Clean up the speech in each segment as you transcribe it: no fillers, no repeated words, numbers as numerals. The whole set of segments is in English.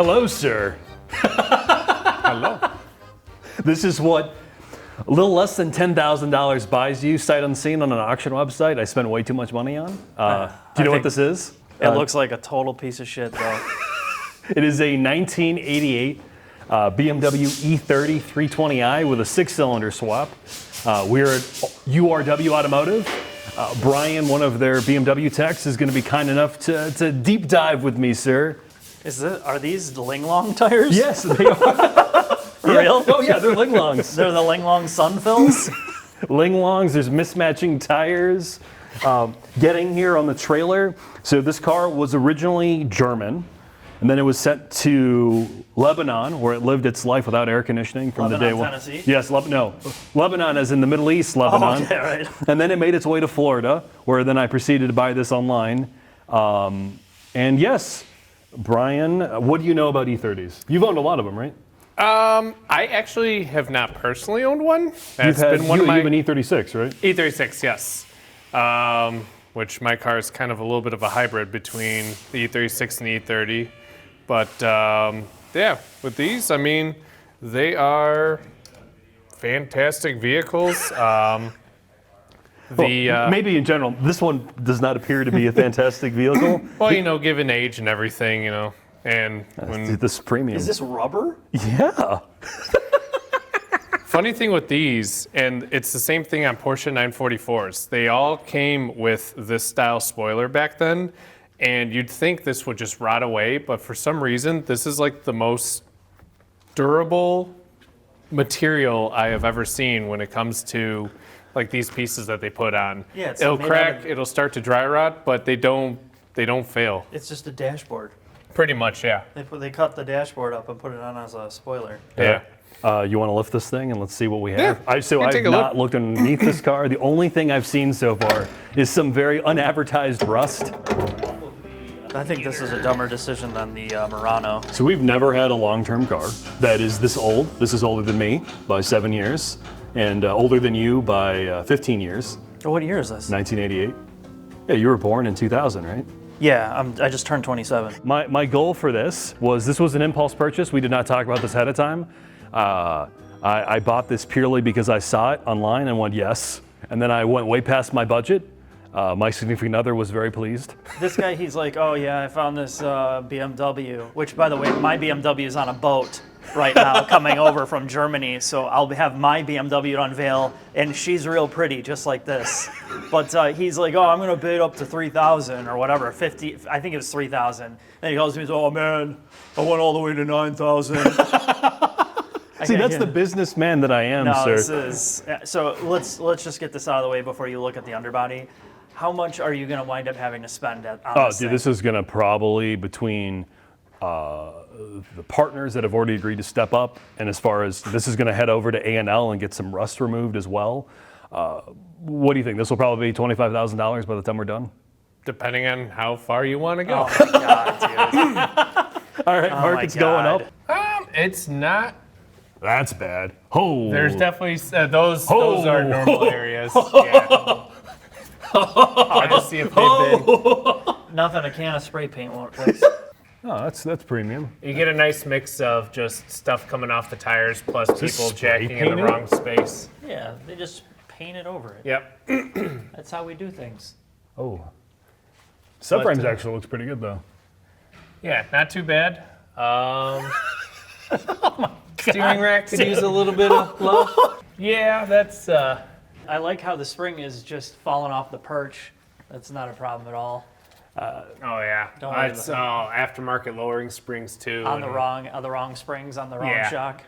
Hello, sir. Hello. This is what a little less than $10,000 buys you sight unseen on an auction website I spent way too much money on. Do you know what this is? It looks like a total piece of shit, though. It is a 1988 BMW E30 320i with a 6-cylinder swap. We're at URW Automotive. Brian, one of their BMW techs, is going to be kind enough to deep dive with me, sir. Are these Ling Long tires? Yes, they are. For real? Oh yeah, they're Ling Longs. They're the Ling Long Sunfills? Ling Longs, there's mismatching tires. Getting here on the trailer. So this car was originally German, and then it was sent to Lebanon, where it lived its life without air conditioning from Lebanon, the day one. Tennessee? Yes, Lebanon as in the Middle East, Lebanon. Oh, okay, right. And then it made its way to Florida, where then I proceeded to buy this online. And yes, Brian, what do you know about E30s? You've owned a lot of them, right? I actually have not personally owned one. That's You have an E36, right? E36, yes. Which my car is kind of a little bit of a hybrid between the E36 and the E30. But yeah, with these, I mean, they are fantastic vehicles. Maybe in general, this one does not appear to be a fantastic vehicle. Well, you know, given age and everything, you know, and when This premium. Is this rubber? Yeah. funny thing with these, and it's the same thing on Porsche 944s. They all came with this style spoiler back then, and you'd think this would just rot away, but for some reason, this is like the most durable material I have ever seen when it comes to like these pieces that they put on. Yeah, it's it'll made crack, out of- it'll start to dry rot, but they don't fail. It's just a dashboard. Pretty much, yeah. They cut the dashboard up and put it on as a spoiler. Yeah. You want to lift this thing and let's see what we have? Yeah, I've take a not look. looked underneath this car. The only thing I've seen so far is some very unadvertised rust. I think this is a dumber decision than the Murano. So we've never had a long-term car that is this old. This is older than me by 7 years, and older than you by 15 years. What year is this? 1988. Yeah, you were born in 2000, right? Yeah, I just turned 27. My goal for this was an impulse purchase. We did not talk about this ahead of time. I bought this purely because I saw it online and went yes, and then I went way past my budget. My significant other was very pleased. This guy, he's like, oh yeah, I found this BMW, which by the way, my BMW is on a boat right now coming over from Germany, so I'll have my BMW to unveil, and she's real pretty, just like this. But he's like, oh, I'm gonna bid up to 3,000 or whatever, 50, I think it was 3,000. Then he calls me and says, oh man, I went all the way to 9,000. See, that's the businessman that I am, No, sir. this is, so let's just get this out of the way before you look at the underbody. How much are you gonna wind up having to spend on this thing? This is gonna probably between the partners that have already agreed to step up, and as far as this is gonna head over to A&L and get some rust removed as well. What do you think? This will probably be $25,000 by the time we're done? Depending on how far you want to go. Oh my God, dude. All right, Mark, my it's going God. up. It's not. That's bad. Oh. There's definitely those are normal areas. Yeah. I just see if they've been. Nothing a can of spray paint won't fix. Oh, that's premium. You get a nice mix of just stuff coming off the tires plus this people spray jacking in the painted? wrong space. Yeah, they just paint it over it. Yep. That's how we do things. Oh. Subframes But, actually looks pretty good though. Yeah, not too bad. Steering rack could use a little bit of love. Yeah, that's. I like how the spring is just falling off the perch. That's not a problem at all. Oh yeah. Don't worry It's aftermarket lowering springs too. On the wrong springs, on the wrong Yeah. shock.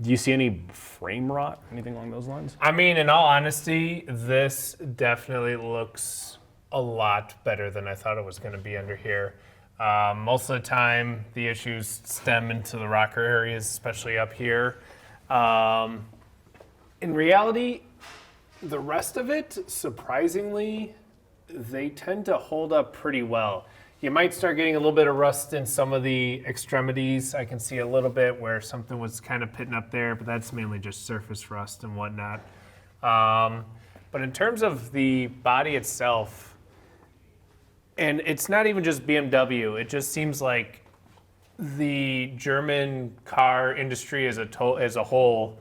Do you see any frame rot? Anything along those lines? I mean, in all honesty, this definitely looks a lot better than I thought it was going to be under here. Most of the time, the issues stem into the rocker areas, especially up here. In reality, the rest of it, surprisingly, they tend to hold up pretty well. You might start getting a little bit of rust in some of the extremities. I can see a little bit where something was kind of pitting up there, but that's mainly just surface rust and whatnot. But in terms of the body itself, and it's not even just BMW, it just seems like the German car industry as a whole,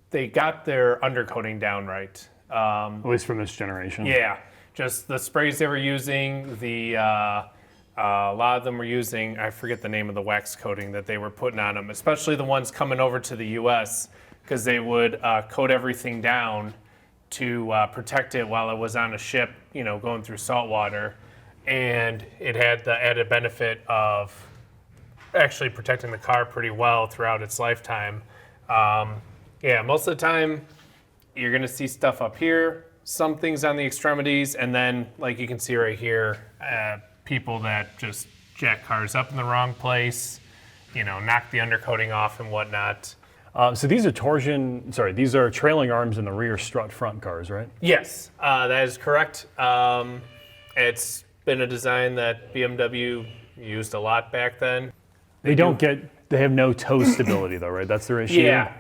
they got their undercoating down right. At least from this generation. Yeah, just the sprays they were using, a lot of them were using, I forget the name of the wax coating that they were putting on them, especially the ones coming over to the US, because they would coat everything down to protect it while it was on a ship, going through salt water. And it had the added benefit of actually protecting the car pretty well throughout its lifetime. Most of the time, you're going to see stuff up here, some things on the extremities, and then, like you can see right here, people that just jack cars up in the wrong place, knock the undercoating off and whatnot. So these are these are trailing arms in the rear strut front cars, right? Yes, that is correct. It's been a design that BMW used a lot back then. They have no toe stability though, right? That's their issue. Yeah.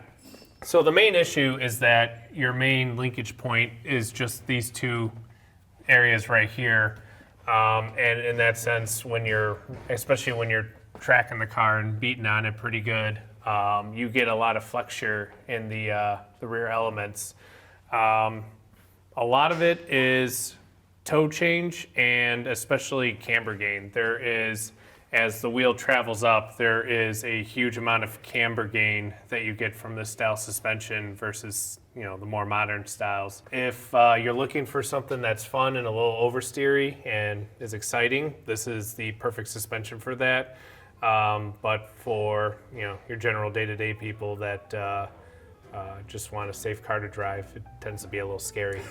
So the main issue is that your main linkage point is just these two areas right here. And in that sense, especially when you're tracking the car and beating on it pretty good, you get a lot of flexure in the rear elements. A lot of it is toe change and especially camber gain. There is, as the wheel travels up, there is a huge amount of camber gain that you get from this style suspension versus the more modern styles. If you're looking for something that's fun and a little oversteery and is exciting, this is the perfect suspension for that. But for your general day-to-day people that just want a safe car to drive, it tends to be a little scary.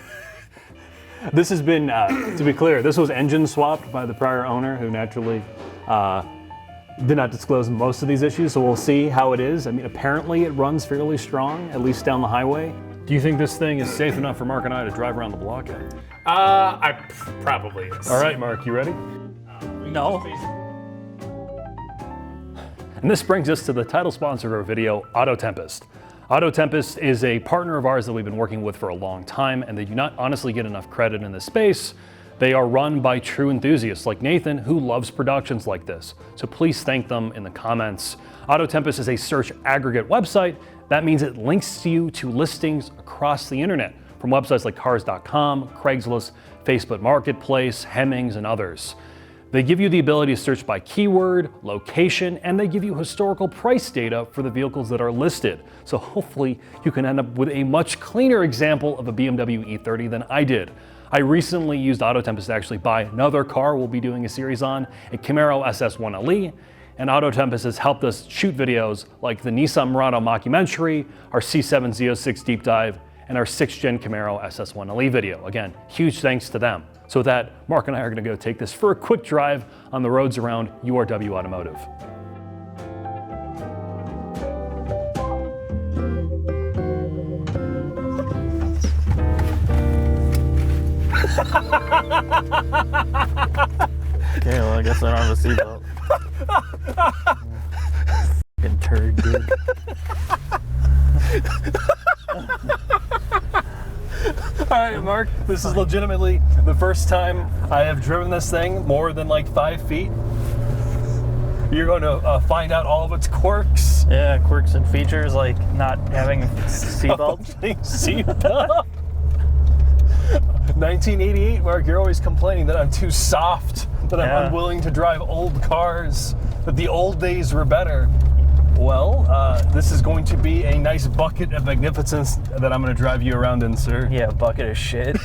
This has been, to be clear, this was engine swapped by the prior owner who naturally did not disclose most of these issues, so we'll see how it is. I mean, apparently it runs fairly strong, at least down the highway. Do you think this thing is safe enough for Mark and I to drive around the block in? I probably is. All right, Mark, you ready? No. And this brings us to the title sponsor of our video, Autotempest. Autotempest is a partner of ours that we've been working with for a long time, and they do not honestly get enough credit in this space. They are run by true enthusiasts like Nathan, who loves productions like this. So please thank them in the comments. Autotempest is a search aggregate website. That means it links you to listings across the internet from websites like cars.com, Craigslist, Facebook Marketplace, Hemmings, and others. They give you the ability to search by keyword, location, and they give you historical price data for the vehicles that are listed. So hopefully you can end up with a much cleaner example of a BMW E30 than I did. I recently used Autotempest to actually buy another car we'll be doing a series on, a Camaro SS1LE, and Autotempest has helped us shoot videos like the Nissan Murano mockumentary, our C7 Z06 deep dive, and our 6th gen Camaro SS1LE video. Again, huge thanks to them. So with that, Mark and I are going to go take this for a quick drive on the roads around URW Automotive. Okay, well, I guess I don't have a seatbelt. Fucking turd, dude. All right, Mark, this is legitimately the first time I have driven this thing more than like 5 feet. You're going to find out all of its quirks. Yeah, quirks and features like not having seatbelt. Seatbelt. 1988, Mark, you're always complaining that I'm too soft, that I'm unwilling to drive old cars, that the old days were better. Well, this is going to be a nice bucket of magnificence that I'm going to drive you around in, sir. Yeah, bucket of shit.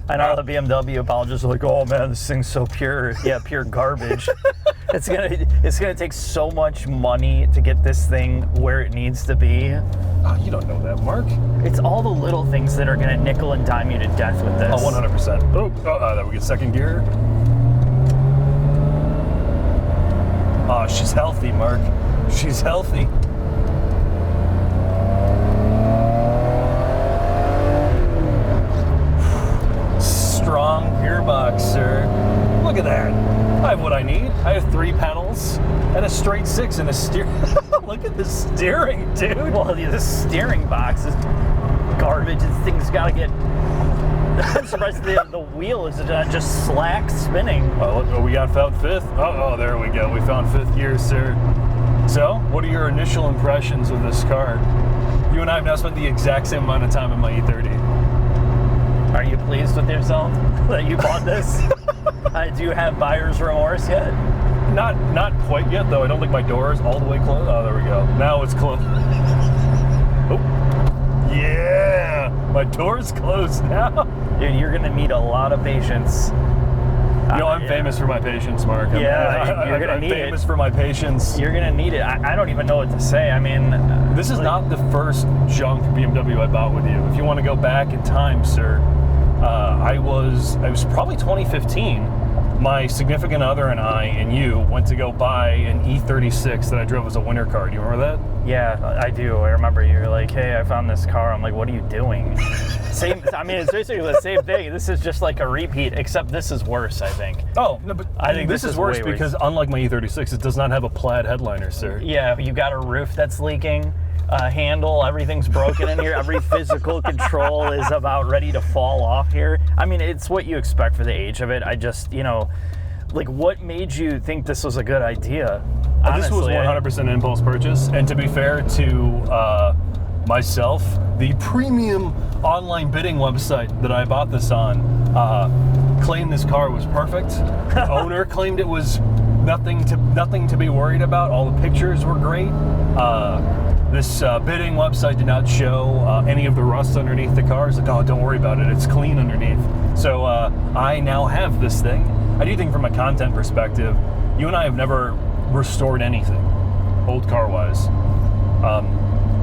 I know the BMW apologists are like, oh man, this thing's so pure. Yeah, pure garbage. It's gonna take so much money to get this thing where it needs to be. Oh, you don't know that, Mark. It's all the little things that are gonna nickel and dime you to death with this. Oh, 100%. Oh, there we get second gear. Oh, she's healthy, Mark. She's healthy. Strong gearbox, sir. Look at that. I have what I need. I have 3 pedals and a straight 6 and a steer. Look at the steering, dude. Well, the steering box is garbage. This thing's gotta get I'm surprised the wheel is just slack spinning. Well, we got found fifth. Oh, there we go. We found fifth gear, sir. So, what are your initial impressions of this car? You and I have now spent the exact same amount of time in my E30. Are you pleased with yourself that you bought this? Do you have buyer's remorse yet? Not quite yet, though. I don't think my door is all the way closed. Oh, there we go. Now it's closed. Oh, yeah! My door's closed now. Dude, you're gonna need a lot of patience. I'm famous for my patience, Mark. You're gonna need it. I'm famous for my patience. You're gonna need it. I don't even know what to say. I mean, this is not the first junk BMW I bought with you. If you want to go back in time, sir, I was probably 2015. My significant other and I and you went to go buy an E36 that I drove as a winter car. Do you remember that? Yeah, I do. I remember you were like, hey, I found this car. I'm like, what are you doing? Same. I mean, it's basically the same thing. This is just like a repeat, except this is worse, I think. Oh, no, but I think this is worse because unlike my E36, it does not have a plaid headliner, sir. Yeah, you got a roof that's leaking. Handle, everything's broken in here. Every physical control is about ready to fall off here. I mean, it's what you expect for the age of it. I just, like, what made you think this was a good idea? This was 100% impulse purchase, and to be fair to myself, the premium online bidding website that I bought this on claimed this car was perfect. The owner claimed it was nothing to be worried about. All the pictures were great. This bidding website did not show any of the rust underneath the car. It's like, oh, don't worry about it. It's clean underneath. So I now have this thing. I do think from a content perspective, you and I have never restored anything, old car-wise.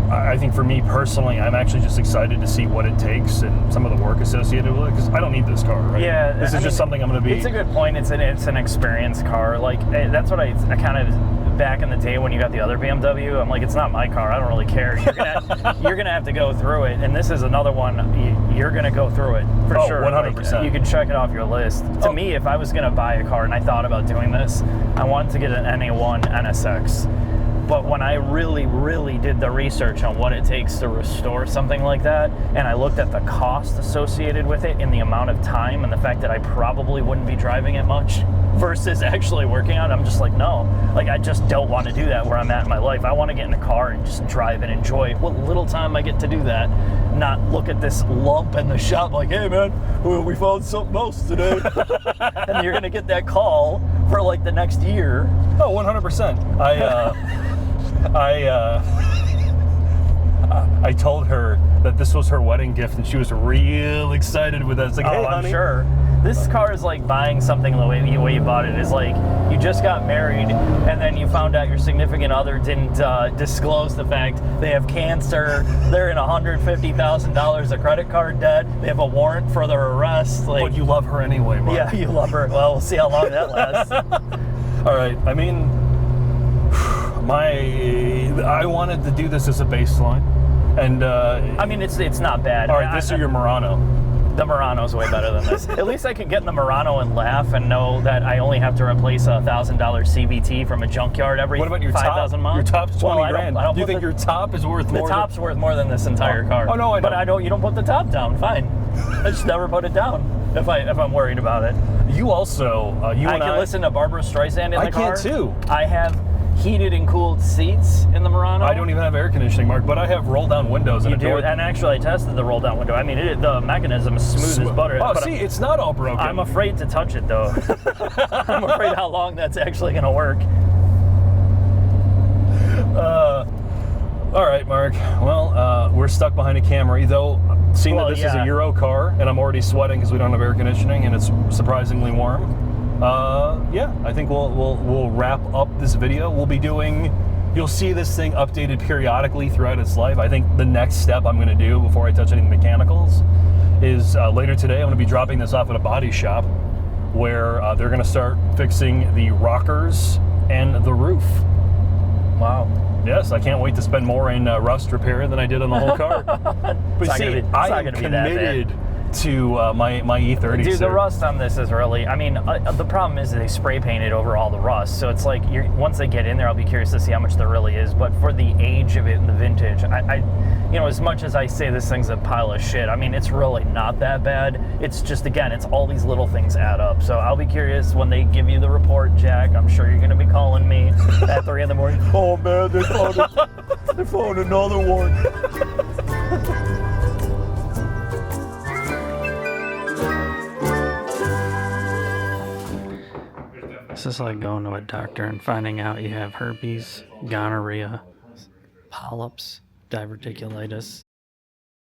I think for me personally, I'm actually just excited to see what it takes and some of the work associated with it, because I don't need this car, right? Yeah. This is just something I'm going to be... It's a good point. It's an experience car. Like, that's what I kind of... Back in the day when you got the other BMW, I'm like, it's not my car. I don't really care. You're gonna have to go through it, and this is another one. You're gonna go through it for sure. 100%. Like, you can check it off your list. To me, if I was gonna buy a car and I thought about doing this, I wanted to get an NA1 NSX. But when I really, really did the research on what it takes to restore something like that, and I looked at the cost associated with it and the amount of time and the fact that I probably wouldn't be driving it much versus actually working on it, I'm just like, no. Like, I just don't want to do that where I'm at in my life. I want to get in a car and just drive and enjoy what little time I get to do that, not look at this lump in the shop like, hey, man, we found something else today. And you're going to get that call for like the next year. Oh, 100%. I told her that this was her wedding gift, and she was real excited with it. It's like, hey, honey. I'm sure. This car is like buying something the way you bought it. Is like you just got married, and then you found out your significant other didn't disclose the fact they have cancer. They're in $150,000 of credit card debt. They have a warrant for their arrest. Like, But you love her anyway, Mark. Yeah, you love her. Well, we'll see how long that lasts. All right. I mean, I wanted to do this as a baseline, and I mean, it's not bad. All right, this is your Murano. The Murano's way better than this. At least I can get in the Murano and laugh and know that I only have to replace a $1,000 CVT from a junkyard every 5,000 miles. Your top's 20 well, grand. Do you think your top is worth more? The top's worth more than this entire car. Oh no, I know. But you don't put the top down. Fine. I just never put it down if I'm worried about it. You also I can listen to Barbara Streisand in the car. I can too. I have heated and cooled seats in the Murano. I don't even have air conditioning, Mark, but I have roll down windows. You do, and actually I tested the roll down window. I mean, the mechanism is smooth as butter. Oh, see, it's not all broken. I'm afraid to touch it though. I'm afraid how long that's actually going to work. All right, Mark. Well, we're stuck behind a Camry, though. Seeing that this is a Euro car, and I'm already sweating because we don't have air conditioning, and it's surprisingly warm. Yeah, I think we'll wrap up this video. We'll be doing. You'll see this thing updated periodically throughout its life. I think the next step I'm going to do before I touch any mechanicals is later today I'm going to be dropping this off at a body shop where they're going to start fixing the rockers and the roof. Wow. Yes, I can't wait to spend more in rust repair than I did on the whole car. But see, I am committed to my E30. Dude, the rust on this is really, I mean, the problem is that they spray painted over all the rust. So it's like, once they get in there, I'll be curious to see how much there really is. But for the age of it and the vintage, you know, as much as I say this thing's a pile of shit, I mean, it's really not that bad. It's just, again, it's all these little things add up. So I'll be curious when they give you the report, Jack. I'm sure you're going to be calling me at 3 in the morning. Oh, man, they found another one. This is like going to a doctor and finding out you have herpes, gonorrhea, polyps, diverticulitis.